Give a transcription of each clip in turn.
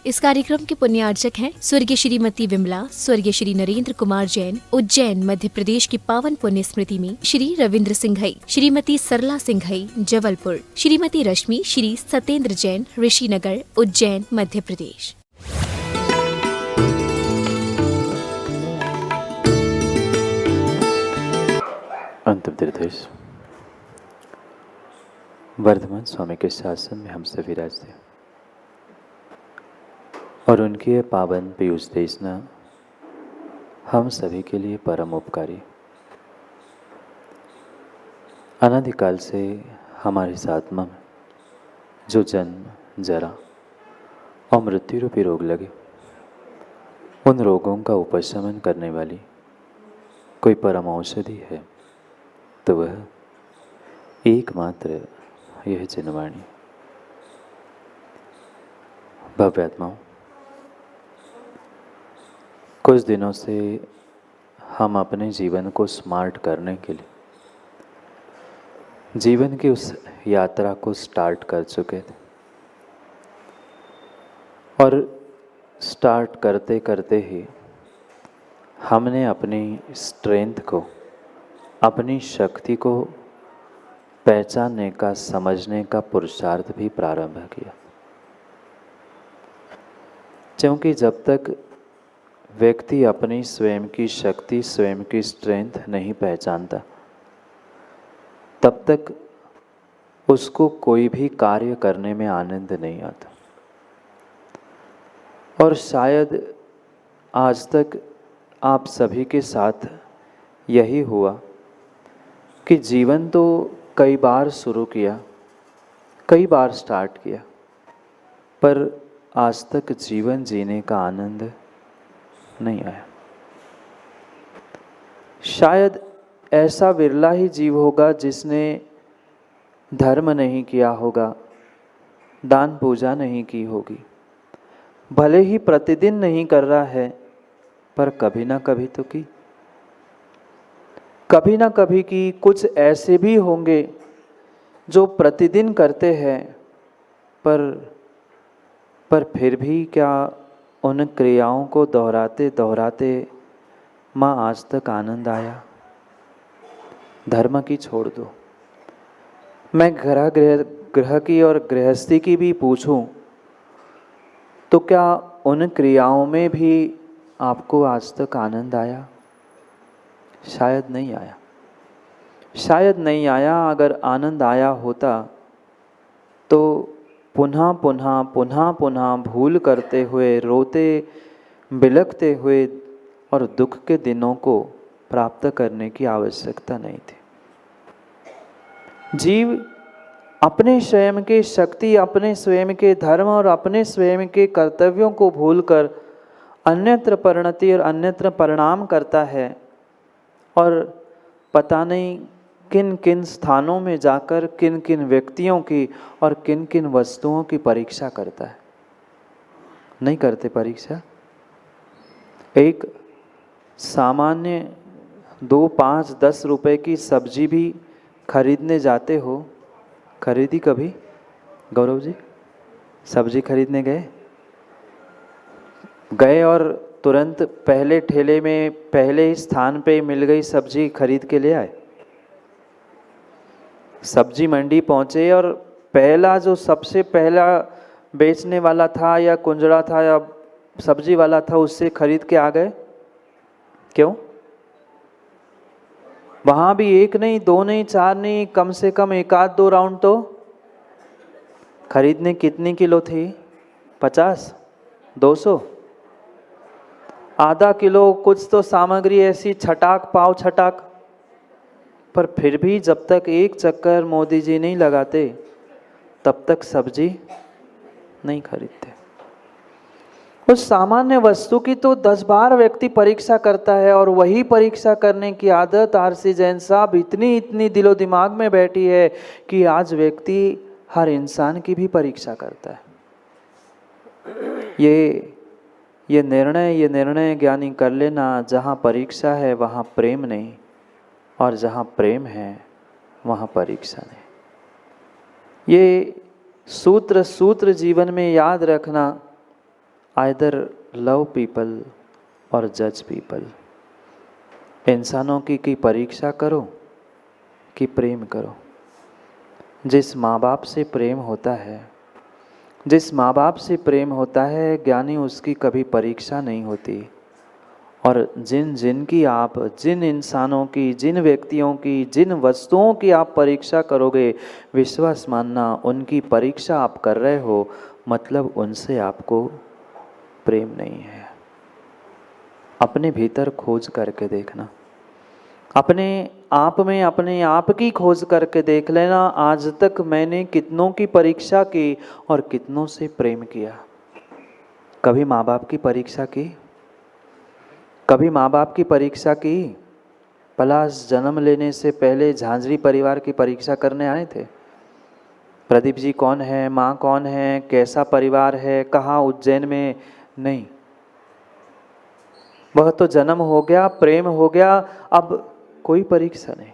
इस कार्यक्रम के पुण्यार्चक हैं स्वर्गीय श्रीमती विमला, स्वर्गीय श्री नरेंद्र कुमार जैन, उज्जैन मध्य प्रदेश की पावन पुण्य स्मृति में श्री रविंद्र सिंघई, श्रीमती सरला सिंघई जबलपुर, श्रीमती रश्मि, श्री सतेंद्र जैन ऋषिनगर, उज्जैन मध्य प्रदेश। अंतिम निर्देश। वर्धमान स्वामी के शासन में हम सभी विराजते और उनकी ये पावन पीयूष देशना हम सभी के लिए परम उपकारी। अनादिकाल से हमारी इस आत्मा में जो जन्म, जरा और मृत्यु रूपी रोग लगे, उन रोगों का उपशमन करने वाली कोई परम औषधि है तो वह एकमात्र यह जिनवाणी। भव्य आत्माओं, कुछ दिनों से हम अपने जीवन को स्मार्ट करने के लिए जीवन की उस यात्रा को स्टार्ट कर चुके थे और स्टार्ट करते करते ही हमने अपनी स्ट्रेंथ को, अपनी शक्ति को पहचानने का, समझने का पुरुषार्थ भी प्रारंभ किया। क्योंकि जब तक व्यक्ति अपनी स्वयं की शक्ति, स्वयं की स्ट्रेंथ नहीं पहचानता, तब तक उसको कोई भी कार्य करने में आनंद नहीं आता। और शायद आज तक आप सभी के साथ यही हुआ कि जीवन तो कई बार शुरू किया, कई बार स्टार्ट किया, पर आज तक जीवन जीने का आनंद नहीं आया। शायद ऐसा विरला ही जीव होगा जिसने धर्म नहीं किया होगा, दान पूजा नहीं की होगी, भले ही प्रतिदिन नहीं कर रहा है पर कभी ना कभी तो की, कभी ना कभी की। कुछ ऐसे भी होंगे जो प्रतिदिन करते हैं पर फिर भी क्या उन क्रियाओं को दोहराते दोहराते माँ आज तक आनंद आया? धर्म की छोड़ दो, मैं ग्रह की और गृहस्थी की भी पूछूं तो क्या उन क्रियाओं में भी आपको आज तक आनंद आया? शायद नहीं आया, शायद नहीं आया। अगर आनंद आया होता तो पुनः पुनः पुनः पुनः भूल करते हुए, रोते बिलखते हुए और दुख के दिनों को प्राप्त करने की आवश्यकता नहीं थी। जीव अपने स्वयं के शक्ति, अपने स्वयं के धर्म और अपने स्वयं के कर्तव्यों को भूलकर अन्यत्र परिणति और अन्यत्र परिणाम करता है और पता नहीं किन किन स्थानों में जाकर किन किन व्यक्तियों की और किन किन वस्तुओं की परीक्षा करता है। नहीं करते परीक्षा? एक सामान्य 2, 5, 10 रुपए की सब्जी भी खरीदने जाते हो, खरीदी कभी? गौरव जी, सब्जी खरीदने गए और तुरंत पहले ठेले में, पहले ही स्थान पे मिल गई सब्जी, खरीद के ले आए? सब्जी मंडी पहुंचे और पहला जो सबसे पहला बेचने वाला था या कुंजड़ा था या सब्जी वाला था, उससे खरीद के आ गए? क्यों? वहां भी 1 नहीं, 2 नहीं, 4 नहीं, कम से कम 1 आध 2 राउंड तो खरीदने। कितनी किलो थी? 50, 200, आधा किलो, कुछ तो सामग्री ऐसी छटाक पाव छटाक। पर फिर भी जब तक एक चक्कर मोदी जी नहीं लगाते तब तक सब्जी नहीं खरीदते। उस सामान्य वस्तु की तो 10 बार व्यक्ति परीक्षा करता है और वही परीक्षा करने की आदत आरसी जैन साहब इतनी दिलो दिमाग में बैठी है कि आज व्यक्ति हर इंसान की भी परीक्षा करता है। ये निर्णय ज्ञानी कर लेना, जहाँ परीक्षा है वहाँ प्रेम नहीं, और जहाँ प्रेम है वहाँ परीक्षा नहीं। ये सूत्र जीवन में याद रखना आइदर लव पीपल और जज पीपल। इंसानों की परीक्षा करो कि प्रेम करो। जिस माँ बाप से प्रेम होता है, जिस माँ बाप से प्रेम होता है ज्ञानी, उसकी कभी परीक्षा नहीं होती। और जिन इंसानों की, जिन व्यक्तियों की, जिन वस्तुओं की आप परीक्षा करोगे, विश्वास मानना उनकी परीक्षा आप कर रहे हो, मतलब उनसे आपको प्रेम नहीं है। अपने भीतर खोज करके देखना, अपने आप में अपने आप की खोज करके देख लेना, आज तक मैंने कितनों की परीक्षा की और कितनों से प्रेम किया। कभी माँ बाप की परीक्षा की? कभी माँ बाप की परीक्षा की? पलाश जन्म लेने से पहले झांझरी परिवार की परीक्षा करने आए थे। प्रदीप जी कौन है, माँ कौन है, कैसा परिवार है, कहाँ, उज्जैन में? नहीं, वह तो जन्म हो गया, प्रेम हो गया, अब कोई परीक्षा नहीं,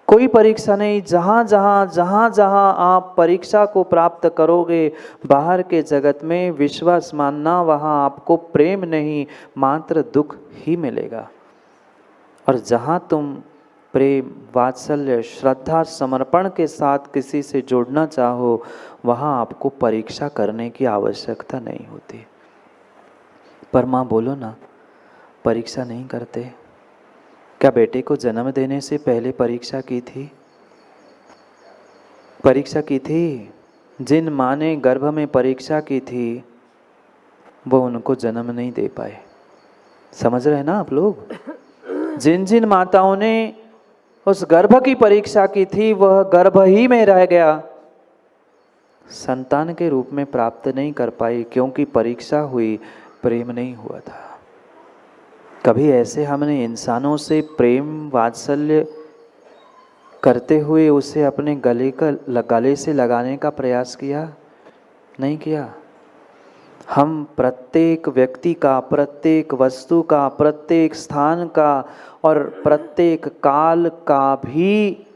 कोई परीक्षा नहीं। जहाँ जहाँ आप परीक्षा को प्राप्त करोगे बाहर के जगत में, विश्वास मानना वहाँ आपको प्रेम नहीं, मात्र दुख ही मिलेगा। और जहाँ तुम प्रेम, वात्सल्य, श्रद्धा, समर्पण के साथ किसी से जुड़ना चाहो, वहाँ आपको परीक्षा करने की आवश्यकता नहीं होती। पर माँ बोलो ना, परीक्षा नहीं करते? क्या बेटे को जन्म देने से पहले परीक्षा की थी? परीक्षा की थी। जिन माँ ने गर्भ में परीक्षा की थी, वो उनको जन्म नहीं दे पाए। समझ रहे हैं ना आप लोग? जिन जिन माताओं ने उस गर्भ की परीक्षा की थी, वह गर्भ ही में रह गया, संतान के रूप में प्राप्त नहीं कर पाई, क्योंकि परीक्षा हुई, प्रेम नहीं हुआ था। कभी ऐसे हमने इंसानों से प्रेम वात्सल्य करते हुए उसे अपने गले से लगाने का प्रयास किया? नहीं किया। हम प्रत्येक व्यक्ति का, प्रत्येक वस्तु का, प्रत्येक स्थान का और प्रत्येक काल का भी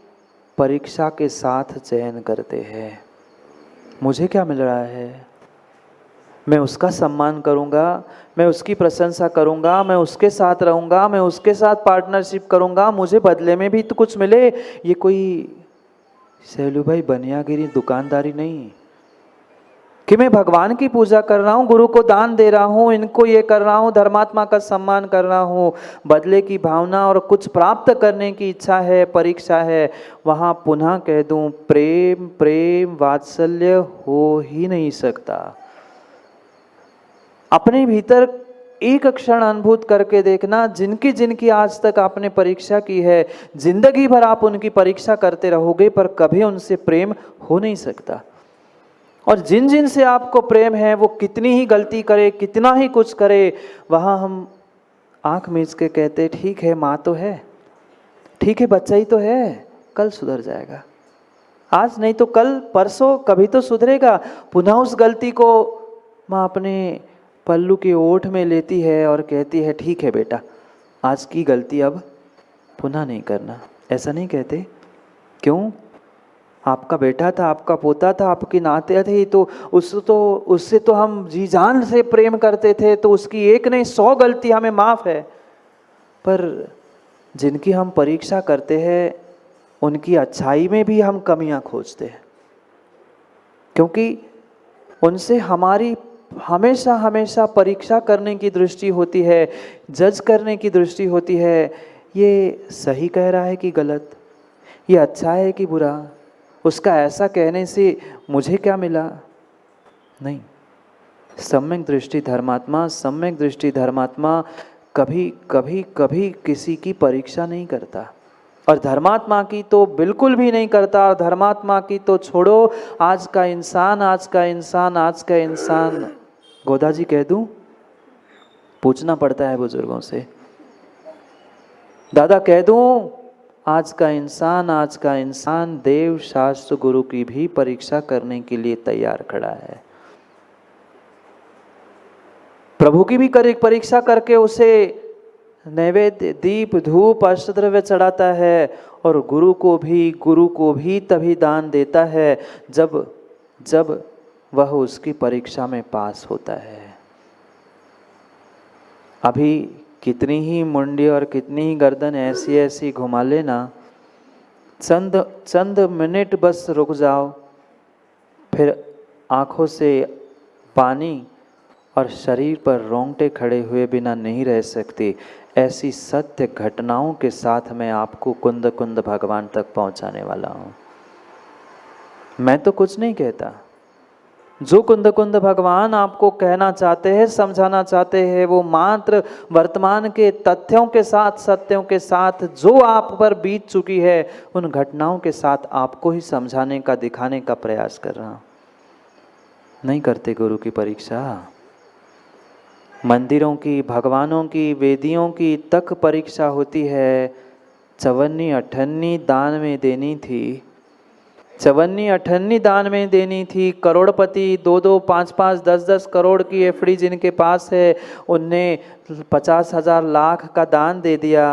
परीक्षा के साथ चयन करते हैं। मुझे क्या मिल रहा है? मैं उसका सम्मान करूंगा, मैं उसकी प्रशंसा करूंगा, मैं उसके साथ रहूंगा, मैं उसके साथ पार्टनरशिप करूंगा, मुझे बदले में भी तो कुछ मिले। ये कोई सहेलू भाई बनियागिरी दुकानदारी नहीं कि मैं भगवान की पूजा कर रहा हूँ, गुरु को दान दे रहा हूँ, इनको ये कर रहा हूँ, धर्मात्मा का सम्मान कर रहा हूँ, बदले की भावना और कुछ प्राप्त करने की इच्छा है, परीक्षा है। वहाँ पुनः कह दूँ, प्रेम प्रेम वात्सल्य हो ही नहीं सकता। अपने भीतर एक क्षण अनुभूत करके देखना, जिनकी आज तक आपने परीक्षा की है, जिंदगी भर आप उनकी परीक्षा करते रहोगे, पर कभी उनसे प्रेम हो नहीं सकता। और जिन से आपको प्रेम है, वो कितनी ही गलती करे, कितना ही कुछ करे, वहाँ हम आंख मीच के कहते, ठीक है माँ तो है, ठीक है बच्चा ही तो है, कल सुधर जाएगा, आज नहीं तो कल, परसों कभी तो सुधरेगा। पुनः उस गलती को माँ अपने पल्लू के ओठ में लेती है और कहती है, ठीक है बेटा, आज की गलती अब पुनः नहीं करना। ऐसा नहीं कहते? क्यों? आपका बेटा था, आपका पोता था, आपके नाते थे, तो उससे तो हम जी जान से प्रेम करते थे, तो उसकी एक नहीं 100 गलती हमें माफ़ है। पर जिनकी हम परीक्षा करते हैं, उनकी अच्छाई में भी हम कमियां खोजते हैं, क्योंकि उनसे हमारी हमेशा हमेशा परीक्षा करने की दृष्टि होती है, जज करने की दृष्टि होती है। ये सही कह रहा है कि गलत, ये अच्छा है कि बुरा, उसका ऐसा कहने से मुझे क्या मिला? नहीं। सम्यक दृष्टि धर्मात्मा, सम्यक दृष्टि धर्मात्मा कभी कभी कभी किसी की परीक्षा नहीं करता, और धर्मात्मा की तो बिल्कुल भी नहीं करता। और धर्मात्मा की तो छोड़ो, आज का इंसान, आज का इंसान, आज का इंसान, गोदा जी कह दूं, पूछना पड़ता है बुजुर्गों से, दादा कह दूं, आज का इंसान देव शास्त्र गुरु की भी परीक्षा करने के लिए तैयार खड़ा है। प्रभु की भी परीक्षा करके उसे नैवेद्य, दीप, धूप, अष्टद्रव्य चढ़ाता है, और गुरु को भी तभी दान देता है जब वह उसकी परीक्षा में पास होता है। अभी कितनी ही मुंडी और कितनी ही गर्दन ऐसी ऐसी घुमा लेना, चंद मिनट बस रुक जाओ, फिर आंखों से पानी और शरीर पर रोंगटे खड़े हुए बिना नहीं रह सकती। ऐसी सत्य घटनाओं के साथ मैं आपको कुंद कुंद भगवान तक पहुंचाने वाला हूँ। मैं तो कुछ नहीं कहता, जो कुंद कुंद भगवान आपको कहना चाहते हैं, समझाना चाहते हैं, वो मात्र वर्तमान के तथ्यों के साथ, सत्यों के साथ जो आप पर बीत चुकी है, उन घटनाओं के साथ आपको ही समझाने का, दिखाने का प्रयास कर रहा हूं। नहीं करते गुरु की परीक्षा। मंदिरों की, भगवानों की, वेदियों की तक परीक्षा होती है। 54 58 दान में देनी थी, 54 58 दान में देनी थी। करोड़पति 2 5 5 10 10 करोड़ की एफडी जिनके पास है, उनने 50,000 लाख का दान दे दिया।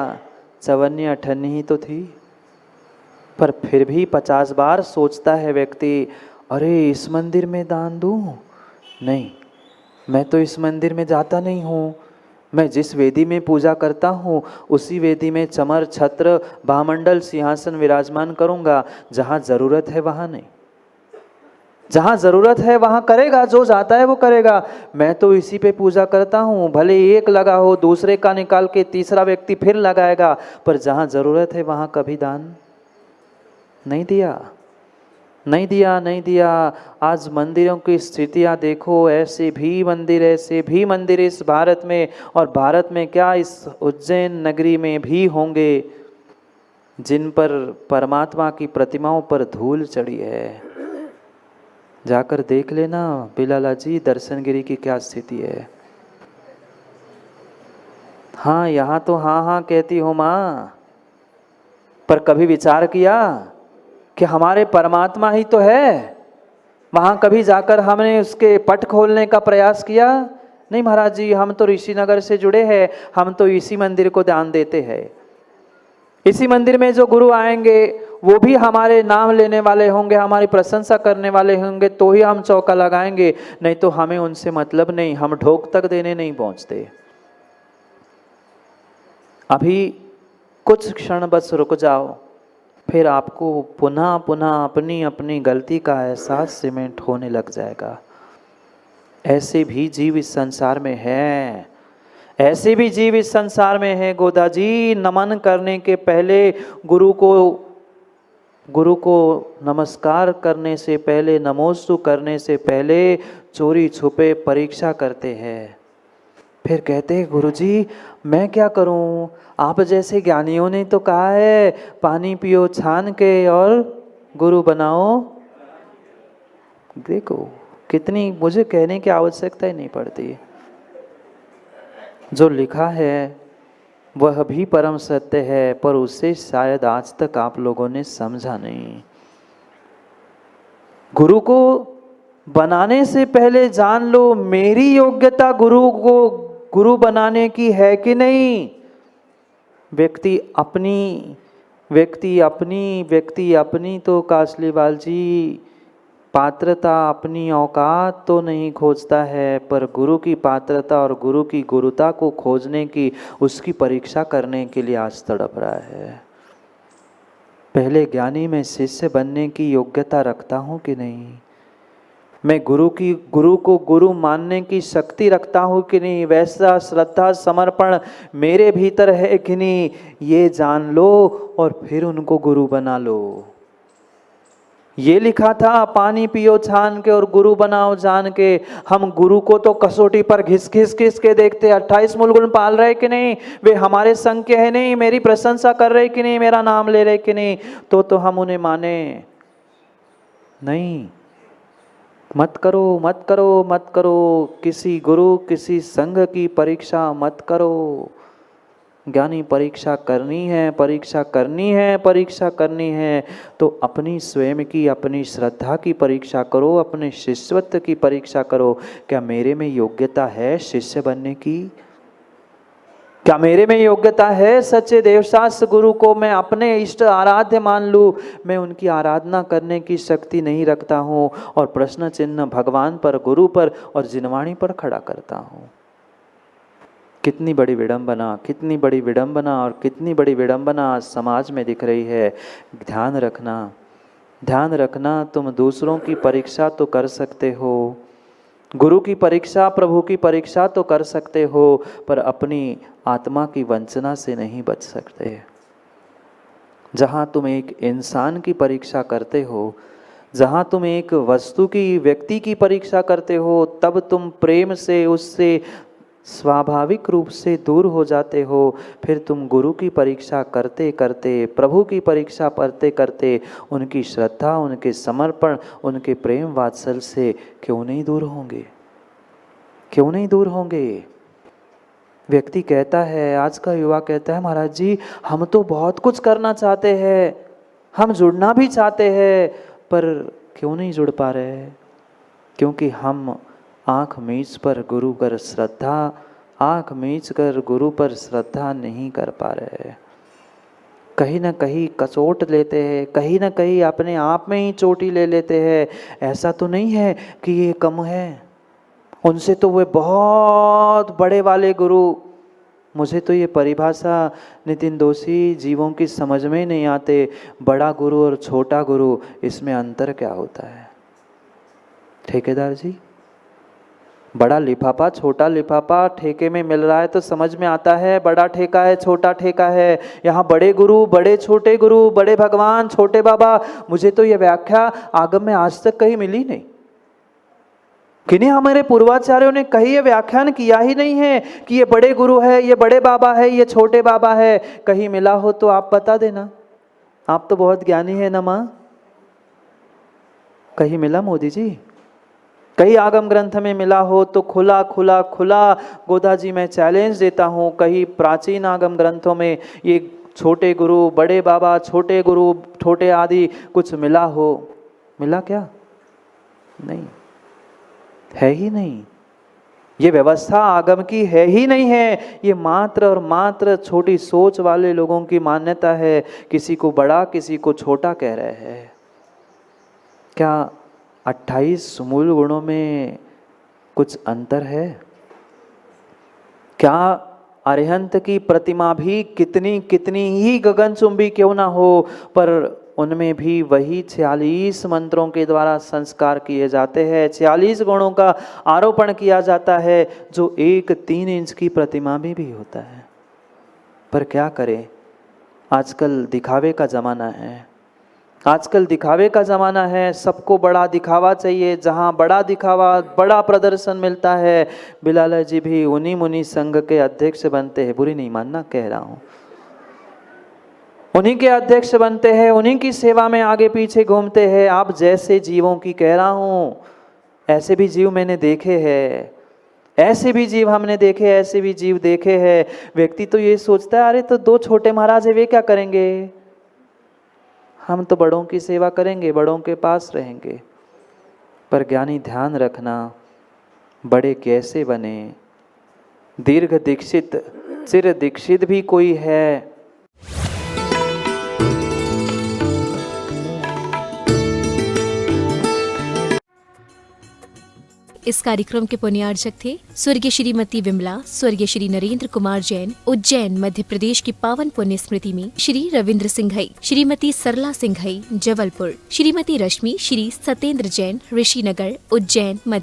54 58 ही तो थी, पर फिर भी 50 बार सोचता है व्यक्ति, अरे इस मंदिर में दान दूं? नहीं, मैं तो इस मंदिर में जाता नहीं हूँ। मैं जिस वेदी में पूजा करता हूँ, उसी वेदी में चमर, छत्र, भामंडल, सिंहासन विराजमान करूँगा। जहाँ ज़रूरत है वहाँ नहीं, जहाँ ज़रूरत है वहाँ करेगा, जो जाता है वो करेगा। मैं तो इसी पे पूजा करता हूँ, भले एक लगा हो, दूसरे का निकाल के तीसरा व्यक्ति फिर लगाएगा, पर जहाँ ज़रूरत है वहाँ कभी दान नहीं दिया, नहीं दिया, नहीं दिया। आज मंदिरों की स्थितियाँ देखो, ऐसे भी मंदिर इस भारत में, और भारत में क्या, इस उज्जैन नगरी में भी होंगे जिन पर परमात्मा की प्रतिमाओं पर धूल चढ़ी है। जाकर देख लेना बिलाला जी, दर्शनगिरी की क्या स्थिति है। हाँ, यहाँ तो हाँ हाँ कहती हो माँ, पर कभी विचार किया कि हमारे परमात्मा ही तो है? वहाँ कभी जाकर हमने उसके पट खोलने का प्रयास किया? नहीं महाराज जी, हम तो ऋषिनगर से जुड़े हैं, हम तो इसी मंदिर को दान देते हैं। इसी मंदिर में जो गुरु आएंगे वो भी हमारे नाम लेने वाले होंगे, हमारी प्रशंसा करने वाले होंगे, तो ही हम चौका लगाएंगे, नहीं तो हमें उनसे मतलब नहीं, हम ढोक तक देने नहीं पहुँचते। अभी कुछ क्षण बस रुक जाओ, फिर आपको पुनः पुनः अपनी अपनी गलती का एहसास सीमेंट होने लग जाएगा। ऐसे भी जीव इस संसार में हैं, ऐसे भी जीव इस संसार में है। गोदा जी, नमन करने के पहले, गुरु को नमस्कार करने से पहले, नमोस्तु करने से पहले चोरी छुपे परीक्षा करते हैं। फिर कहते हैं, गुरु जी मैं क्या करूं? आप जैसे ज्ञानियों ने तो कहा है, पानी पियो छान के और गुरु बनाओ। देखो कितनी, मुझे कहने की आवश्यकता ही नहीं पड़ती। जो लिखा है वह भी परम सत्य है, पर उसे शायद आज तक आप लोगों ने समझा नहीं। गुरु को बनाने से पहले जान लो, मेरी योग्यता गुरु को गुरु बनाने की है कि नहीं। व्यक्ति अपनी तो कासलीवाल जी पात्रता, अपनी औकात तो नहीं खोजता है, पर गुरु की पात्रता और गुरु की गुरुता को खोजने की, उसकी परीक्षा करने के लिए आज तड़प रहा है। पहले ज्ञानी मैं शिष्य बनने की योग्यता रखता हूँ कि नहीं? मैं गुरु को गुरु मानने की शक्ति रखता हूँ कि नहीं? वैसा श्रद्धा समर्पण मेरे भीतर है कि नहीं? ये जान लो और फिर उनको गुरु बना लो। ये लिखा था, पानी पियो छान के और गुरु बनाओ जान के। हम गुरु को तो कसौटी पर घिस के देखते, 28 मूलगुण पाल रहे कि नहीं, वे हमारे संग के है नहीं, मेरी प्रशंसा कर रहे कि नहीं, मेरा नाम ले रहे कि नहीं, तो हम उन्हें माने नहीं। मत करो किसी गुरु, किसी संघ की परीक्षा मत करो। ज्ञानी परीक्षा करनी है तो अपनी स्वयं की, अपनी श्रद्धा की परीक्षा करो, अपने शिष्यत्व की परीक्षा करो। क्या मेरे में योग्यता है शिष्य बनने की? क्या मेरे में योग्यता है सच्चे देवशास्त्र गुरु को मैं अपने इष्ट आराध्य मान लूं? मैं उनकी आराधना करने की शक्ति नहीं रखता हूं और प्रश्न चिन्ह भगवान पर, गुरु पर और जिनवाणी पर खड़ा करता हूं। कितनी बड़ी विडंबना, कितनी बड़ी विडंबना और कितनी बड़ी विडंबना आज समाज में दिख रही है। ध्यान रखना, ध्यान रखना, तुम दूसरों की परीक्षा तो कर सकते हो, गुरु की परीक्षा, प्रभु की परीक्षा तो कर सकते हो, पर अपनी आत्मा की वंचना से नहीं बच सकते। जहाँ तुम एक इंसान की परीक्षा करते हो, जहाँ तुम एक वस्तु की, व्यक्ति की परीक्षा करते हो, तब तुम प्रेम से उससे स्वाभाविक रूप से दूर हो जाते हो। फिर तुम गुरु की परीक्षा करते करते, प्रभु की परीक्षा करते करते उनकी श्रद्धा, उनके समर्पण, उनके प्रेम वात्सल से क्यों नहीं दूर होंगे? क्यों नहीं दूर होंगे? व्यक्ति कहता है, आज का युवा कहता है, महाराज जी हम तो बहुत कुछ करना चाहते हैं, हम जुड़ना भी चाहते हैं, पर क्यों नहीं जुड़ पा रहे? क्योंकि हम आँख मीच पर गुरु पर श्रद्धा, आँख मीच कर गुरु पर श्रद्धा नहीं कर पा रहे। कहीं ना कहीं कचोट लेते हैं, कहीं ना कहीं अपने आप में ही चोटी ले लेते हैं। ऐसा तो नहीं है कि ये कम है, उनसे तो वे बहुत बड़े वाले गुरु। मुझे तो ये परिभाषा नितिन दोषी जीवों की समझ में नहीं आते। बड़ा गुरु और छोटा गुरु, इसमें अंतर क्या होता है? ठेकेदार जी, बड़ा लिफाफा, छोटा लिफाफा ठेके में मिल रहा है तो समझ में आता है बड़ा ठेका है, छोटा ठेका है। यहाँ बड़े गुरु, बड़े छोटे गुरु, बड़े भगवान, छोटे बाबा, मुझे तो ये व्याख्या आगम में आज तक कहीं मिली नहीं। किन्हीं हमारे पूर्वाचार्यों ने कहीं ये व्याख्यान किया ही नहीं है कि ये बड़े गुरु है, ये बड़े बाबा है, ये छोटे बाबा है। कहीं मिला हो तो आप बता देना, आप तो बहुत ज्ञानी है ना माँ। कहीं मिला मोदी जी? कहीं आगम ग्रंथ में मिला हो तो खुला खुला खुला गोदा जी मैं चैलेंज देता हूँ। कहीं प्राचीन आगम ग्रंथों में ये छोटे गुरु, बड़े बाबा, छोटे गुरु, छोटे आदि कुछ मिला हो? मिला क्या? नहीं, है ही नहीं। ये व्यवस्था आगम की है ही नहीं है। ये मात्र और मात्र छोटी सोच वाले लोगों की मान्यता है। किसी को बड़ा, किसी को छोटा कह रहे हैं। क्या 28 मूल गुणों में कुछ अंतर है? क्या अरिहंत की प्रतिमा भी कितनी कितनी ही गगनचुंबी क्यों ना हो, पर उनमें भी वही 46 मंत्रों के द्वारा संस्कार किए जाते हैं, 46 गुणों का आरोपण किया जाता है, जो एक 3 इंच की प्रतिमा में भी होता है। पर क्या करें, आजकल दिखावे का ज़माना है। आजकल दिखावे का ज़माना है, सबको बड़ा दिखावा चाहिए। जहाँ बड़ा दिखावा, बड़ा प्रदर्शन मिलता है। बिलाल जी भी उन्हीं मुनि संघ के अध्यक्ष बनते हैं, बुरी नहीं मानना कह रहा हूँ, उन्हीं के अध्यक्ष बनते हैं, उन्हीं की सेवा में आगे पीछे घूमते हैं। आप जैसे जीवों की कह रहा हूँ, ऐसे भी जीव मैंने देखे हैं, ऐसे भी जीव हमने देखे, ऐसे भी जीव देखे हैं। व्यक्ति तो ये सोचता है, अरे तो 2 छोटे महाराज है, वे क्या करेंगे, हम तो बड़ों की सेवा करेंगे, बड़ों के पास रहेंगे। पर ज्ञानी ध्यान रखना, बड़े कैसे बने? दीर्घ दीक्षित, चिर दीक्षित भी कोई है। इस कार्यक्रम के पुण्यार्चक थे स्वर्गीय श्रीमती विमला, स्वर्गीय श्री नरेंद्र कुमार जैन, उज्जैन मध्य प्रदेश की पावन पुण्य स्मृति में श्री रविंद्र सिंघई, श्रीमती सरला सिंघई, जबलपुर, श्रीमती रश्मि, श्री सत्येंद्र जैन, ऋषिनगर, उज्जैन मध्य